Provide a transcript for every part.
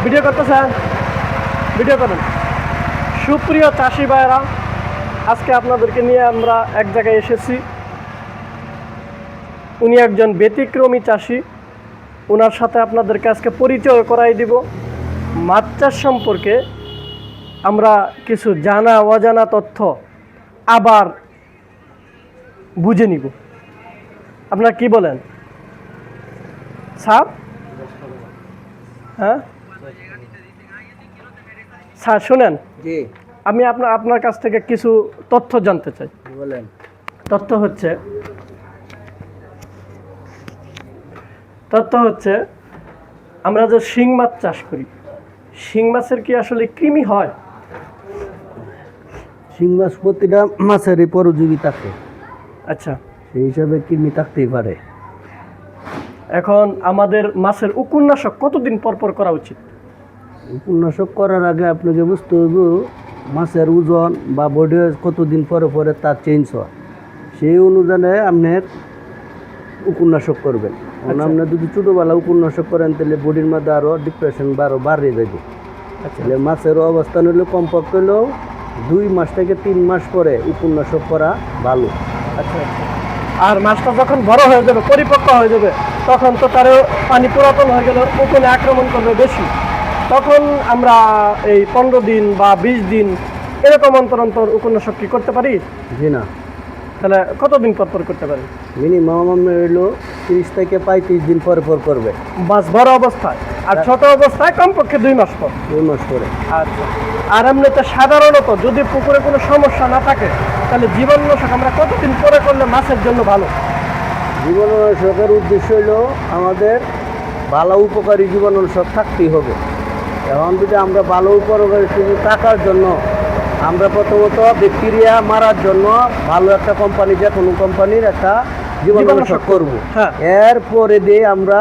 Video করতেছেন, video করুন। সুপ্রিয় চাষি ভাইরা, আজকে আপনাদেরকে নিয়ে আমরা এক জায়গায় এসেছি। উনি একজন ব্যতিক্রমী চাষি। ওনার সাথে আপনাদেরকে আজকে পরিচয় করাই দিব। মাছ চাষ সম্পর্কে আমরা কিছু জানা অজানা তথ্য আবার বুঝে নিব। আপনারা কি বলেন স্যার? হ্যাঁ স্যার, শুনেন, জি আমি আপনার কাছ থেকে কিছু তথ্য জানতে চাই। বলেন। তথ্য হচ্ছে আমরা যে শিং মাছ চাষ করি, শিং মাছের কি আসলে কৃমি হয়? শিং মাছ প্রতিটা মাছেরই পরজীবী থাকে, আচ্ছা, সেই হিসাবে কৃমি থাকতেই পারে। এখন আমাদের মাছের উপন্যাসক কতদিন পর পর করা উচিত? উপন্যাসক করার আগে আপনাকে বুঝতে হইব মাছের ওজন বা বডি কতদিন পরে পরে তার চেঞ্জ হয়, সেই অনুযায়ী আপনার উপন্যাসক করবেন। কারণ আপনার যদি ছোটোবেলা উপন্যাসক করেন তাহলে বডির মধ্যে আরও ডিপ্রেশন বাড়িয়ে যাবে। তাহলে মাছের অবস্থান হলে কমপক্ষে হলেও 2 মাস থেকে 3 মাস পরে উপন্যাসক করা ভালো। আচ্ছা, আর মাছটা যখন বড় হয়ে যাবে, পরিপক্ক হয়ে যাবে, তখন তো তারও পানি পুরাতন হয়ে গেলে উকুনে আক্রমণ করবে বেশি। তখন আমরা এই 15 দিন বা 20 দিন এরকম অন্তর অন্তর উপন্যাসক কি করতে পারি? জি না, তাহলে কতদিন পর পর করতে পারি? মিনিমাম হইলো 30 থেকে 35 দিন পরে পর করবে মাছ বড় অবস্থায়, আর ছোট অবস্থায় কমপক্ষে 2 মাস পর। 2 মাস পরে। আচ্ছা, আর এমনিতে সাধারণত যদি পুকুরে কোনো সমস্যা না থাকে, তাহলে জীবাণুনাশক আমরা কতদিন পরে করলে মাছের জন্য ভালো? জীবাণুনাশকের উদ্দেশ্য হলো আমাদের ভালো উপকারী জীবাণুনাশক থাকতেই হবে। এখন যদি আমরা ভালো উপকারী থাকার জন্য আমরা প্রথমত ব্যাকটেরিয়া মারার জন্য ভালো একটা কোম্পানি, যে কোনো কোম্পানির একটা জীবাণুনাশক করব। হ্যাঁ। এরপরে দিয়ে আমরা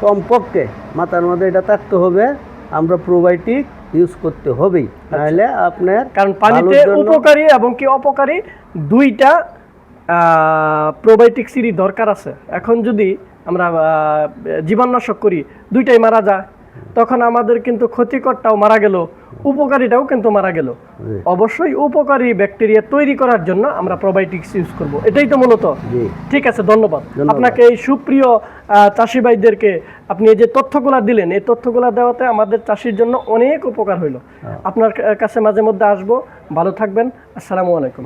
কমপক্ষে মাথার মধ্যে এটা থাকতে হবে, আমরা প্রোবায়োটিক ইউজ করতে হবেই, নাহলে আপনার কারণ পানিতে উপকারী এবং কি অপকারী দুইটা প্রোবায়োটিক্সেরই দরকার আছে। এখন যদি আমরা জীবাণুনাশক করি, দুইটাই মারা যায়, তখন আমাদের কিন্তু ক্ষতিকরটাও মারা গেল, উপকারীটাও কিন্তু মারা গেল। অবশ্যই উপকারী ব্যাকটেরিয়া তৈরি করার জন্য আমরা প্রোবায়োটিক্স ইউজ করব, এটাই তো মূলত। ঠিক আছে, ধন্যবাদ আপনাকে। এই সুপ্রিয় চাষি ভাইদেরকে আপনি এই যে তথ্যগুলো দিলেন, এই তথ্যগুলো দেওয়াতে আমাদের চাষির জন্য অনেক উপকার হইল। আপনার কাছে মাঝে মধ্যে আসবো। ভালো থাকবেন। আসসালামু আলাইকুম।